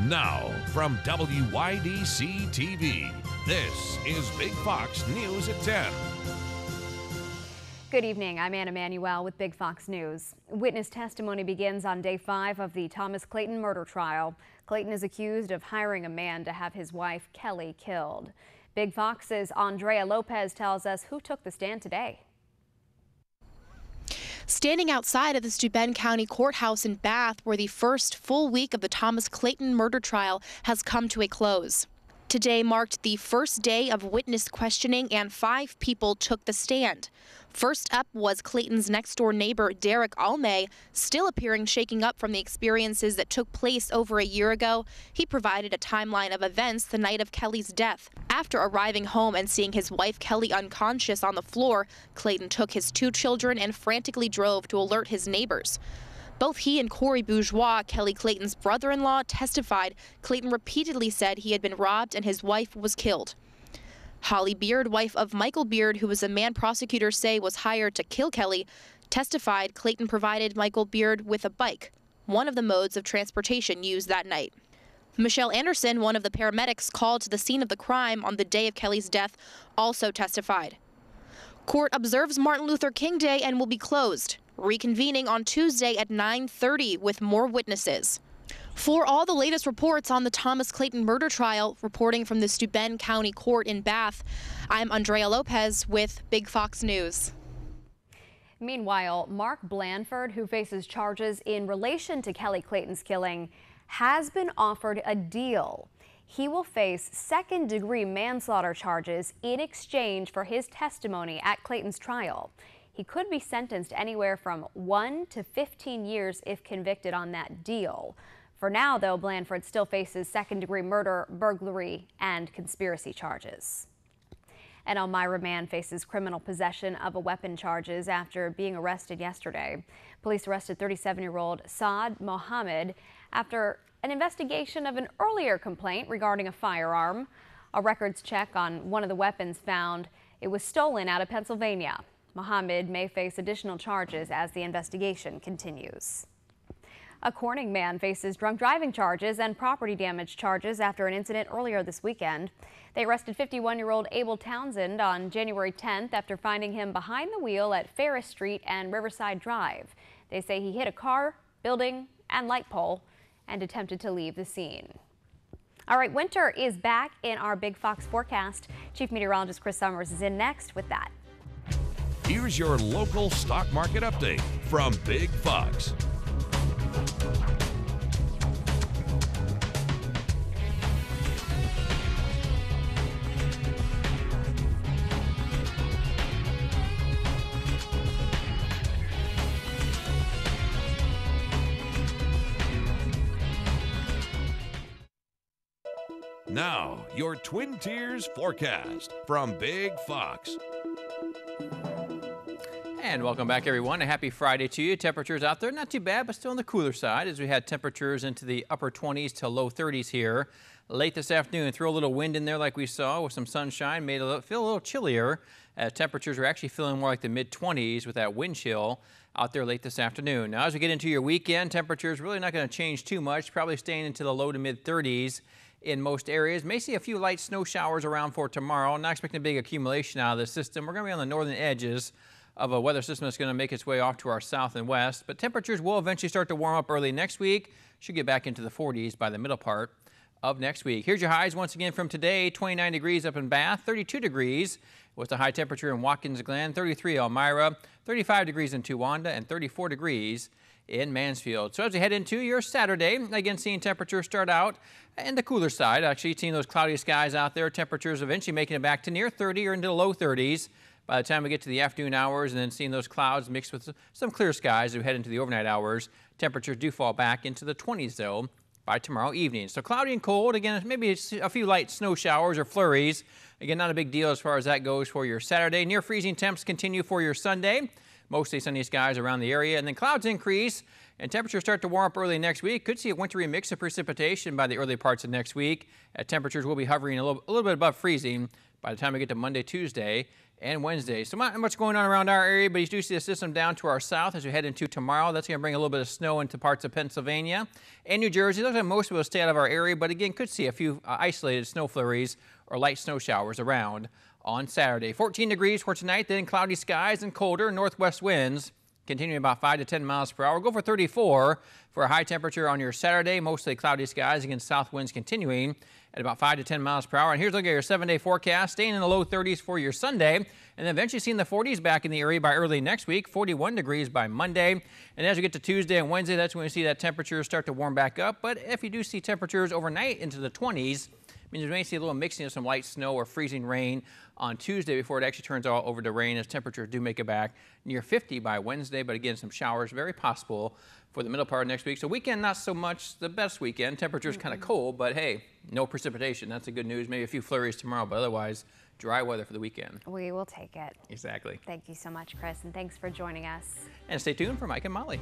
Now, from WYDC TV, this is Big Fox News at 10. Good evening. I'm Anna Manuel with Big Fox News. Witness testimony begins on day 5 of the Thomas Clayton murder trial. Clayton is accused of hiring a man to have his wife, Kelly, killed. Big Fox's Andrea Lopez tells us who took the stand today. Standing outside of the Steuben County Courthouse in Bath, where the first full week of the Thomas Clayton murder trial has come to a close. Today marked the first day of witness questioning, and 5 people took the stand. First up was Clayton's next-door neighbor, Derek Almay, still appearing shaken up from the experiences that took place over a year ago. He provided a timeline of events the night of Kelly's death. After arriving home and seeing his wife Kelly unconscious on the floor, Clayton took his 2 children and frantically drove to alert his neighbors. Both he and Corey Bourgeois, Kelly Clayton's brother-in-law, testified Clayton repeatedly said he had been robbed and his wife was killed. Holly Beard, wife of Michael Beard, who was a man prosecutors say was hired to kill Kelly, testified Clayton provided Michael Beard with a bike, one of the modes of transportation used that night. Michelle Anderson, one of the paramedics called to the scene of the crime on the day of Kelly's death, also testified. Court observes Martin Luther King Day and will be closed, reconvening on Tuesday at 9:30 with more witnesses. For all the latest reports on the Thomas Clayton murder trial, reporting from the Steuben County Court in Bath, I'm Andrea Lopez with Big Fox News. Meanwhile, Mark Blanford, who faces charges in relation to Kelly Clayton's killing, has been offered a deal. He will face second-degree manslaughter charges in exchange for his testimony at Clayton's trial. He could be sentenced anywhere from 1 to 15 years if convicted on that deal. For now, though, Blanford still faces second-degree murder, burglary, and conspiracy charges. An Elmira man faces criminal possession of a weapon charges after being arrested yesterday. Police arrested 37-year-old Saad Mohammed after an investigation of an earlier complaint regarding a firearm. A records check on one of the weapons found, it was stolen out of Pennsylvania. Mohammed may face additional charges as the investigation continues. A Corning man faces drunk driving charges and property damage charges after an incident earlier this weekend. They arrested 51-year-old Abel Townsend on January 10th after finding him behind the wheel at Ferris Street and Riverside Drive. They say he hit a car, building, and light pole and attempted to leave the scene. All right, winter is back in our Big Fox forecast. Chief Meteorologist Chris Summers is in next with that. Here's your local stock market update from Big Fox. Now, your Twin Tiers forecast from Big Fox. And welcome back, everyone. A happy Friday to you. Temperatures out there, not too bad, but still on the cooler side as we had temperatures into the upper 20s to low 30s here. Late this afternoon, throw a little wind in there like we saw with some sunshine, made it feel a little chillier. Temperatures are actually feeling more like the mid-20s with that wind chill out there late this afternoon. Now, as we get into your weekend, temperatures really not going to change too much, probably staying into the low to mid-30s in most areas. May see a few light snow showers around for tomorrow. Not expecting a big accumulation out of the system. We're going to be on the northern edges of a weather system that's going to make its way off to our south and west. But temperatures will eventually start to warm up early next week. Should get back into the 40s by the middle part of next week. Here's your highs once again from today. 29 degrees up in Bath, 32 degrees was the high temperature in Watkins Glen, 33 Elmira, 35 degrees in Towanda, and 34 degrees in Mansfield. So as we head into your Saturday, again seeing temperatures start out and the cooler side, actually seeing those cloudy skies out there, temperatures eventually making it back to near 30 or into the low 30s by the time we get to the afternoon hours, and then seeing those clouds mixed with some clear skies as we head into the overnight hours. Temperatures do fall back into the 20s though by tomorrow evening. So cloudy and cold, again maybe a few light snow showers or flurries. Again, not a big deal as far as that goes for your Saturday. Near freezing temps continue for your Sunday. Mostly sunny skies around the area, and then clouds increase and temperatures start to warm up early next week. Could see a wintry mix of precipitation by the early parts of next week. Temperatures will be hovering a little bit above freezing by the time we get to Monday, Tuesday, and Wednesday. So not much going on around our area, but you do see the system down to our south as we head into tomorrow. That's going to bring a little bit of snow into parts of Pennsylvania and New Jersey. Looks like most of it will stay out of our area, but again, could see a few isolated snow flurries or light snow showers around on Saturday. 14 degrees for tonight, then cloudy skies and colder northwest winds continuing about 5 to 10 miles per hour. Go for 34 for a high temperature on your Saturday. Mostly cloudy skies against south winds continuing at about 5 to 10 miles per hour. And here's a look at your 7-day forecast, staying in the low 30s for your Sunday, and then eventually seeing the 40s back in the area by early next week, 41 degrees by Monday. And as we get to Tuesday and Wednesday, that's when we see that temperature start to warm back up. But if you do see temperatures overnight into the 20s, means we may see a little mixing of some light snow or freezing rain on Tuesday before it actually turns all over to rain, as temperatures do make it back near 50 by Wednesday. But again, some showers very possible for the middle part of next week. So weekend, not so much the best weekend. Temperatures kind of cold, but hey, no precipitation. That's the good news. Maybe a few flurries tomorrow, but otherwise dry weather for the weekend. We will take it. Exactly. Thank you so much, Chris, and thanks for joining us. And stay tuned for Mike and Molly.